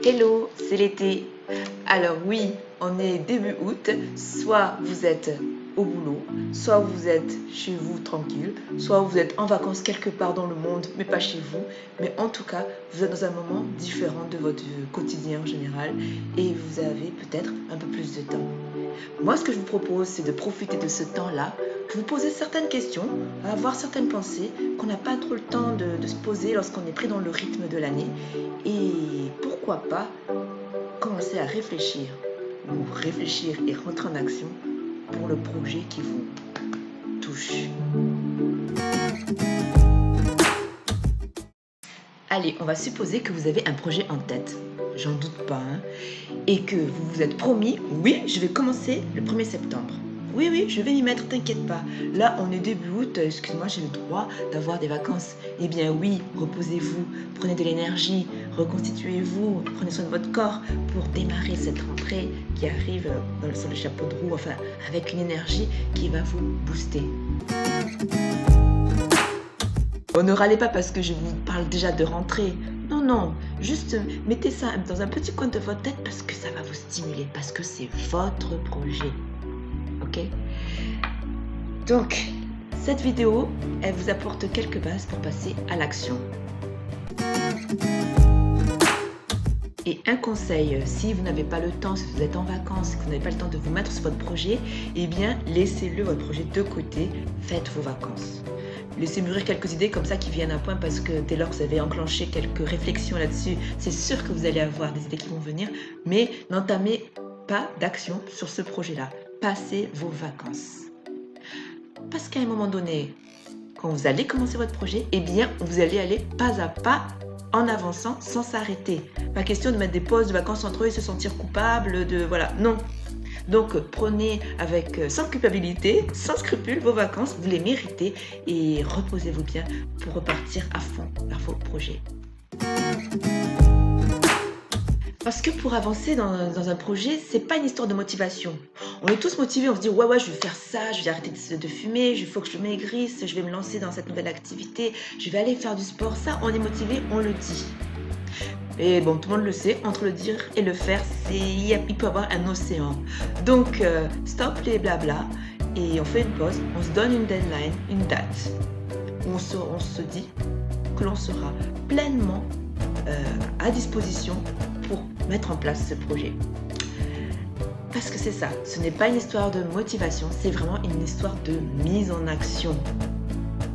Hello, c'est l'été. Alors oui, on est début août, soit vous êtes au boulot, soit vous êtes chez vous tranquille, soit vous êtes en vacances quelque part dans le monde, mais pas chez vous. Mais en tout cas, vous êtes dans un moment différent de votre quotidien en général et vous avez peut-être un peu plus de temps. Moi, ce que je vous propose, c'est de profiter de ce temps-là, vous poser certaines questions, avoir certaines pensées qu'on n'a pas trop le temps de se poser lorsqu'on est pris dans le rythme de l'année. Et pourquoi pas commencer à réfléchir et rentrer en action pour le projet qui vous touche. Allez, on va supposer que vous avez un projet en tête, j'en doute pas, hein, et que vous vous êtes promis, oui, je vais commencer le 1er septembre. Oui, je vais m'y mettre, t'inquiète pas. Là, on est début août, excuse-moi, j'ai le droit d'avoir des vacances. Eh bien oui, reposez-vous, prenez de l'énergie, reconstituez-vous, prenez soin de votre corps pour démarrer cette rentrée qui arrive sur le chapeau de roue, enfin, avec une énergie qui va vous booster. Oh, ne râlez pas parce que je vous parle déjà de rentrée. Non, juste mettez ça dans un petit coin de votre tête parce que ça va vous stimuler, parce que c'est votre projet. Ok? Donc, cette vidéo, elle vous apporte quelques bases pour passer à l'action. Et un conseil, si vous n'avez pas le temps, si vous êtes en vacances, que vous n'avez pas le temps de vous mettre sur votre projet, eh bien, laissez-le, votre projet, de côté, faites vos vacances. Laissez mûrir quelques idées comme ça qui viennent à point parce que dès lors que vous avez enclenché quelques réflexions là-dessus, c'est sûr que vous allez avoir des idées qui vont venir, mais n'entamez pas d'action sur ce projet-là. Passez vos vacances. Parce qu'à un moment donné, quand vous allez commencer votre projet, eh bien, vous allez aller pas à pas en avançant sans s'arrêter. Pas question de mettre des pauses de vacances entre eux et se sentir coupable de... Voilà, non. Donc, prenez sans culpabilité, sans scrupule, vos vacances, vous les méritez et reposez-vous bien pour repartir à fond vers vos projets. Parce que pour avancer dans un projet, c'est pas une histoire de motivation. On est tous motivés, on se dit ouais, je vais faire ça, je vais arrêter de fumer, il faut que je maigrisse, je vais me lancer dans cette nouvelle activité, je vais aller faire du sport. Ça, on est motivé, on le dit. Et bon, tout le monde le sait, entre le dire et le faire, il peut y avoir un océan. Donc, stop les blabla et on fait une pause, on se donne une deadline, une date. On se dit que l'on sera pleinement à disposition pour mettre en place ce projet. Parce que c'est ça, ce n'est pas une histoire de motivation, c'est vraiment une histoire de mise en action.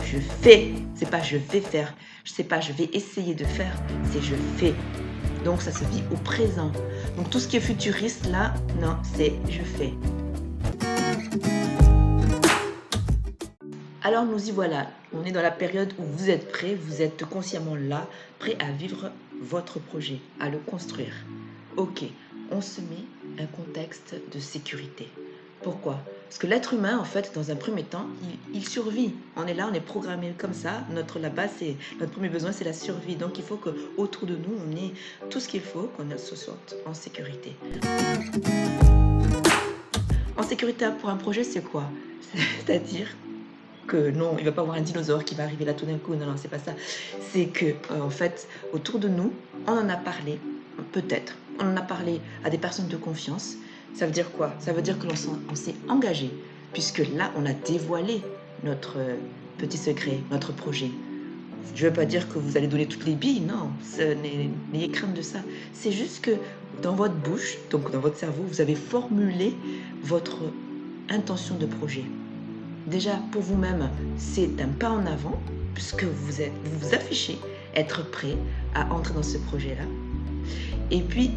Je fais, c'est pas je vais faire, c'est pas je vais essayer de faire, c'est je fais. Donc ça se vit au présent. Donc tout ce qui est futuriste là, non, c'est je fais. Alors nous y voilà, on est dans la période où vous êtes prêts, vous êtes consciemment là, prêts à vivre votre projet, à le construire. Ok, on se met un contexte de sécurité. Pourquoi? Parce que l'être humain, en fait, dans un premier temps, il survit. On est là, on est programmé comme ça. Notre premier besoin, c'est la survie. Donc il faut qu'autour de nous, on ait tout ce qu'il faut, qu'on se sente en sécurité. En sécurité pour un projet, c'est quoi? C'est-à-dire que non, il ne va pas y avoir un dinosaure qui va arriver là tout d'un coup. Non, c'est pas ça. C'est que, en fait, autour de nous, on en a parlé, peut-être. On en a parlé à des personnes de confiance. Ça veut dire quoi? Ça veut dire que l'on s'est engagé, puisque là, on a dévoilé notre petit secret, notre projet. Je ne veux pas dire que vous allez donner toutes les billes, non, n'ayez crainte de ça. C'est juste que dans votre bouche, donc dans votre cerveau, vous avez formulé votre intention de projet. Déjà, pour vous-même, c'est un pas en avant, puisque vous vous affichez être prêt à entrer dans ce projet-là. Et puis,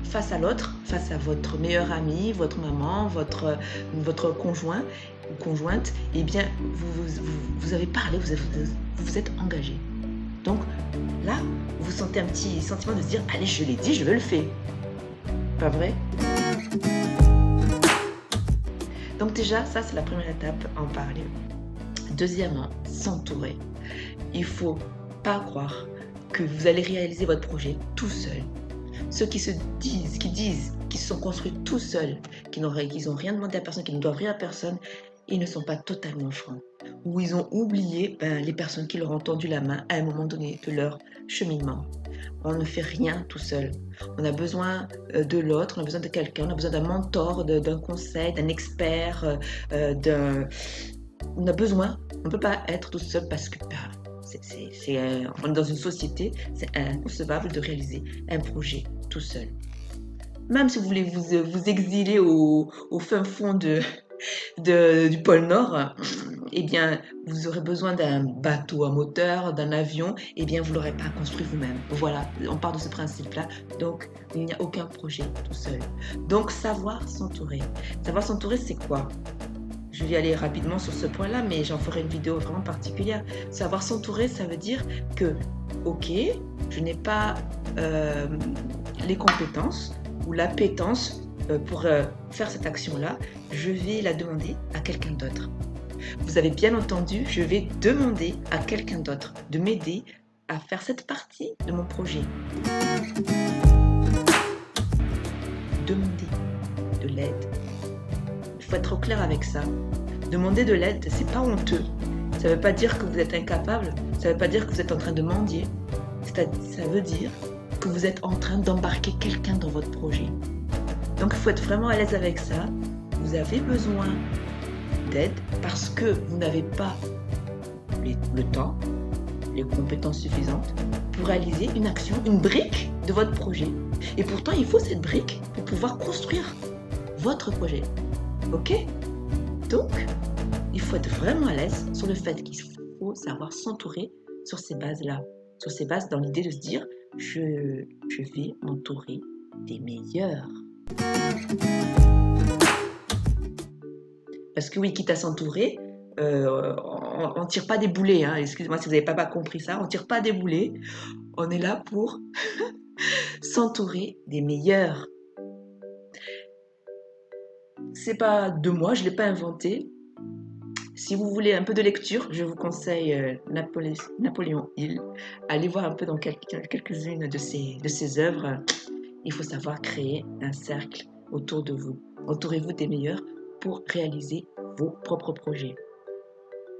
face à l'autre, face à votre meilleur ami, votre maman, votre conjoint ou conjointe, eh bien, vous avez parlé, vous vous êtes engagé. Donc là, vous sentez un petit sentiment de se dire, allez, je l'ai dit, je vais le faire. Pas vrai? Donc déjà, ça, c'est la première étape, en parler. Deuxièmement, s'entourer. Il ne faut pas croire que vous allez réaliser votre projet tout seul. Ceux qui se sont construits tout seuls, qui n'ont rien demandé à personne, qui ne doivent rien à personne, ils ne sont pas totalement francs, ou ils ont oublié les personnes qui leur ont tendu la main à un moment donné de leur cheminement. On ne fait rien tout seul. On a besoin de l'autre, on a besoin de quelqu'un, on a besoin d'un mentor, d'un conseil, d'un expert, on a besoin, on ne peut pas être tout seul parce que on est dans une société, c'est inconcevable de réaliser un projet tout seul. Même si vous voulez vous exiler au fin fond du pôle Nord, eh bien, vous aurez besoin d'un bateau à moteur, d'un avion, eh bien, vous ne l'aurez pas construit vous-même. Voilà, on part de ce principe-là. Donc, il n'y a aucun projet tout seul. Donc, savoir s'entourer. Savoir s'entourer, c'est quoi? Je vais aller rapidement sur ce point-là, mais j'en ferai une vidéo vraiment particulière. Savoir s'entourer, ça veut dire que, ok, je n'ai pas les compétences ou l'appétence pour faire cette action-là, je vais la demander à quelqu'un d'autre. Vous avez bien entendu, je vais demander à quelqu'un d'autre de m'aider à faire cette partie de mon projet. Demander de l'aide. Il faut être au clair avec ça. Demander de l'aide, c'est pas honteux. Ça veut pas dire que vous êtes incapable, ça veut pas dire que vous êtes en train de mendier. Ça veut dire que vous êtes en train d'embarquer quelqu'un dans votre projet. Donc il faut être vraiment à l'aise avec ça. Vous avez besoin d'aide parce que vous n'avez pas le temps, les compétences suffisantes pour réaliser une action, une brique de votre projet. Et pourtant, il faut cette brique pour pouvoir construire votre projet. Ok? Donc, il faut être vraiment à l'aise sur le fait qu'il faut savoir s'entourer sur ces bases-là. Sur ces bases, dans l'idée de se dire, je vais m'entourer des meilleurs. Parce que oui, quitte à s'entourer, on ne tire pas des boulets. Hein. Excusez-moi si vous n'avez pas compris ça. On ne tire pas des boulets. On est là pour s'entourer des meilleurs. C'est pas de moi, je ne l'ai pas inventé. Si vous voulez un peu de lecture, je vous conseille Napoléon Hill. Allez voir un peu dans quelques-unes de ses œuvres. Il faut savoir créer un cercle autour de vous. Entourez-vous des meilleurs pour réaliser vos propres projets.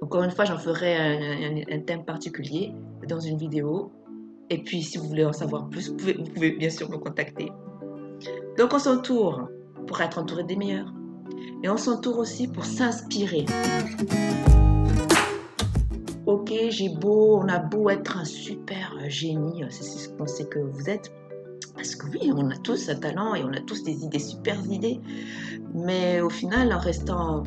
Encore une fois, j'en ferai un thème particulier dans une vidéo. Et puis, si vous voulez en savoir plus, vous pouvez bien sûr me contacter. Donc, on s'entoure pour être entouré des meilleurs. Et on s'entoure aussi pour s'inspirer. Ok, on a beau être un super génie, c'est ce qu'on sait que vous êtes. Parce que oui, on a tous un talent et on a tous des super idées. Mais au final, en restant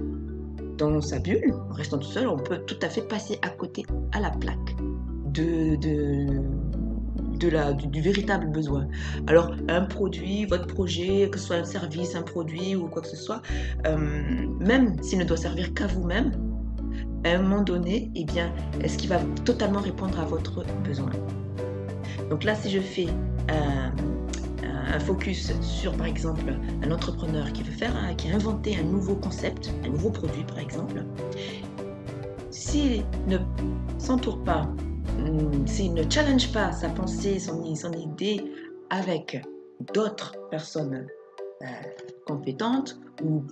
dans sa bulle, en restant tout seul, on peut tout à fait passer à côté, à la plaque du véritable besoin. Alors, un produit, votre projet, que ce soit un service, un produit ou quoi que ce soit, même s'il ne doit servir qu'à vous-même, à un moment donné, eh bien, est-ce qu'il va totalement répondre à votre besoin? Donc là, si je fais un focus sur, par exemple, un entrepreneur qui a inventé un nouveau concept, un nouveau produit, par exemple, s'il ne s'entoure pas, s'il ne challenge pas sa pensée, son idée avec d'autres personnes compétentes ou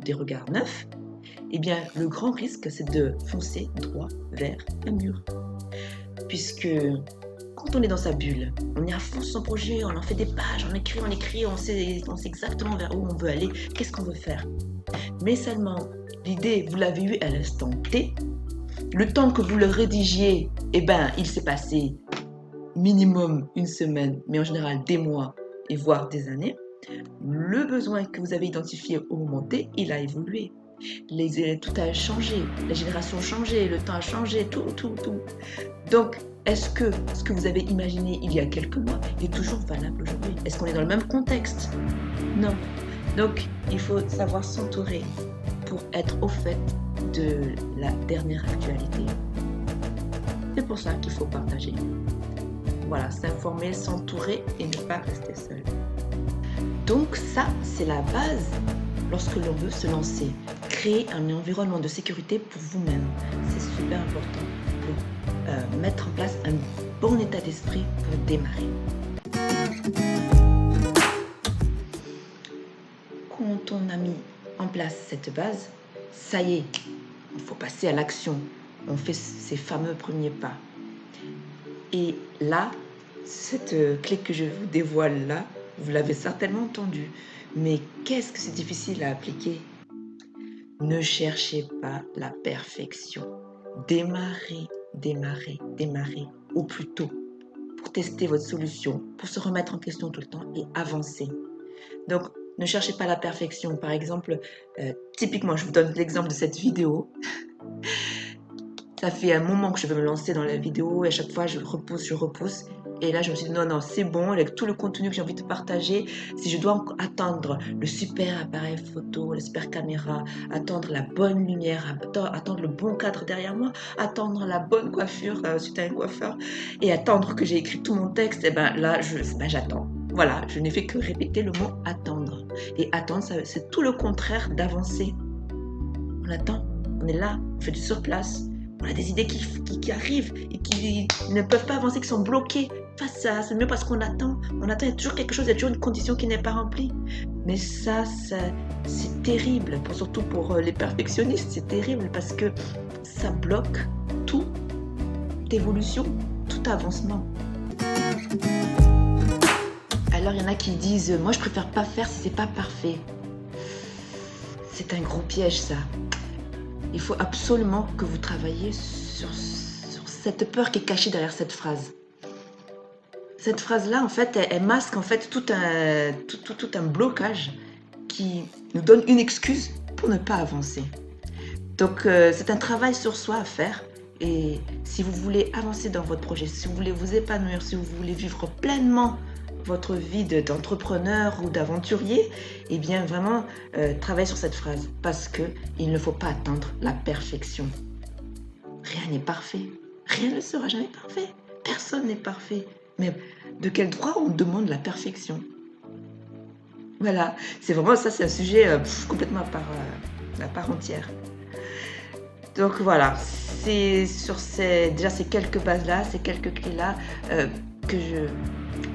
des regards neufs, eh bien, le grand risque, c'est de foncer droit vers un mur. Puisque quand on est dans sa bulle, on est à fond sur son projet, on en fait des pages, on écrit, on sait exactement vers où on veut aller, qu'est-ce qu'on veut faire. Mais seulement, l'idée, vous l'avez eue à l'instant T, le temps que vous le rédigiez, eh ben, il s'est passé minimum une semaine, mais en général des mois et voire des années. Le besoin que vous avez identifié au moment T, il a évolué. Tout a changé, la génération a changé, le temps a changé, tout. Donc, est-ce que ce que vous avez imaginé il y a quelques mois est toujours valable aujourd'hui? Est-ce qu'on est dans le même contexte? Non. Donc, il faut savoir s'entourer pour être au fait de la dernière actualité. C'est pour ça qu'il faut partager. Voilà, s'informer, s'entourer et ne pas rester seul. Donc ça, c'est la base lorsque l'on veut se lancer. Créer un environnement de sécurité pour vous-même. C'est super important pour mettre en place un bon état d'esprit pour démarrer. Quand on a mis en place cette base, ça y est, il faut passer à l'action. On fait ces fameux premiers pas. Et là, cette clé que je vous dévoile là, vous l'avez certainement entendue, mais qu'est-ce que c'est difficile à appliquer? Ne cherchez pas la perfection. Démarrez, démarrez, démarrez au plus tôt pour tester votre solution, pour se remettre en question tout le temps et avancer. Donc, ne cherchez pas la perfection. Par exemple, typiquement, je vous donne l'exemple de cette vidéo. Ça fait un moment que je veux me lancer dans la vidéo et à chaque fois je repousse. Et là, je me suis dit non, non, c'est bon, avec tout le contenu que j'ai envie de partager, si je dois attendre le super appareil photo, la super caméra, attendre la bonne lumière, attendre le bon cadre derrière moi, attendre la bonne coiffure suite à un coiffeur et attendre que j'ai écrit tout mon texte, et ben là, j'attends. Voilà, je n'ai fait que répéter le mot attendre. Et attendre, c'est tout le contraire d'avancer. On attend, on est là, on fait du surplace. On a des idées qui arrivent et qui ne peuvent pas avancer, qui sont bloquées face à ça. C'est mieux parce qu'on attend. On attend, il y a toujours quelque chose, il y a toujours une condition qui n'est pas remplie. Mais ça c'est terrible, surtout pour les perfectionnistes. C'est terrible parce que ça bloque toute évolution, tout avancement. Alors il y en a qui disent, moi je préfère pas faire si c'est pas parfait. C'est un gros piège ça. Il faut absolument que vous travailliez sur cette peur qui est cachée derrière cette phrase. Cette phrase-là, en fait, elle masque en fait tout un blocage qui nous donne une excuse pour ne pas avancer. Donc, c'est un travail sur soi à faire. Et si vous voulez avancer dans votre projet, si vous voulez vous épanouir, si vous voulez vivre pleinement votre vie d'entrepreneur ou d'aventurier, eh bien vraiment travaillez sur cette phrase parce que il ne faut pas attendre la perfection. Rien n'est parfait, rien ne sera jamais parfait, personne n'est parfait. Mais de quel droit on demande la perfection? Voilà, c'est vraiment ça, c'est un sujet complètement à part entière. Donc voilà, c'est sur ces quelques bases-là, ces quelques clés-là que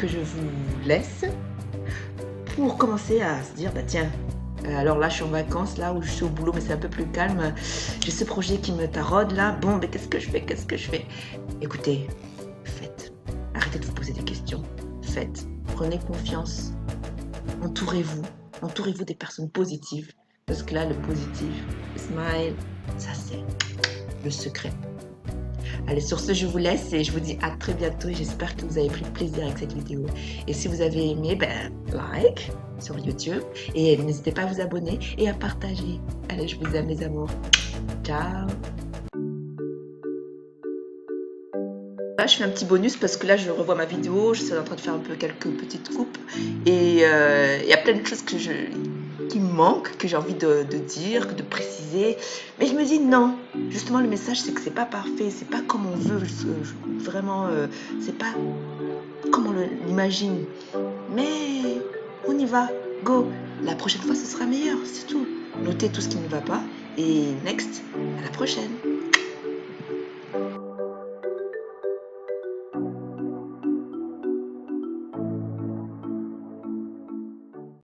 je vous laisse pour commencer à se dire, bah tiens, alors là je suis en vacances, là où je suis au boulot, mais c'est un peu plus calme, j'ai ce projet qui me taraude là, bon, mais qu'est-ce que je fais? Écoutez, faites, arrêtez de vous poser des questions, faites, prenez confiance, entourez-vous des personnes positives, parce que là, le positif, le smile, ça c'est le secret. Allez, sur ce, je vous laisse et je vous dis à très bientôt et j'espère que vous avez pris plaisir avec cette vidéo. Et si vous avez aimé, like sur YouTube et n'hésitez pas à vous abonner et à partager. Allez, je vous aime les amours. Ciao. Là, je fais un petit bonus parce que là, je revois ma vidéo, je suis en train de faire un peu quelques petites coupes et il y a plein de choses qui me manquent, que j'ai envie de dire, de préciser. Mais je me dis non, justement le message c'est que c'est pas parfait, c'est pas comme on veut, vraiment, c'est pas comme on l'imagine. Mais on y va, go. La prochaine fois ce sera meilleur, c'est tout. Notez tout ce qui ne va pas et next, à la prochaine.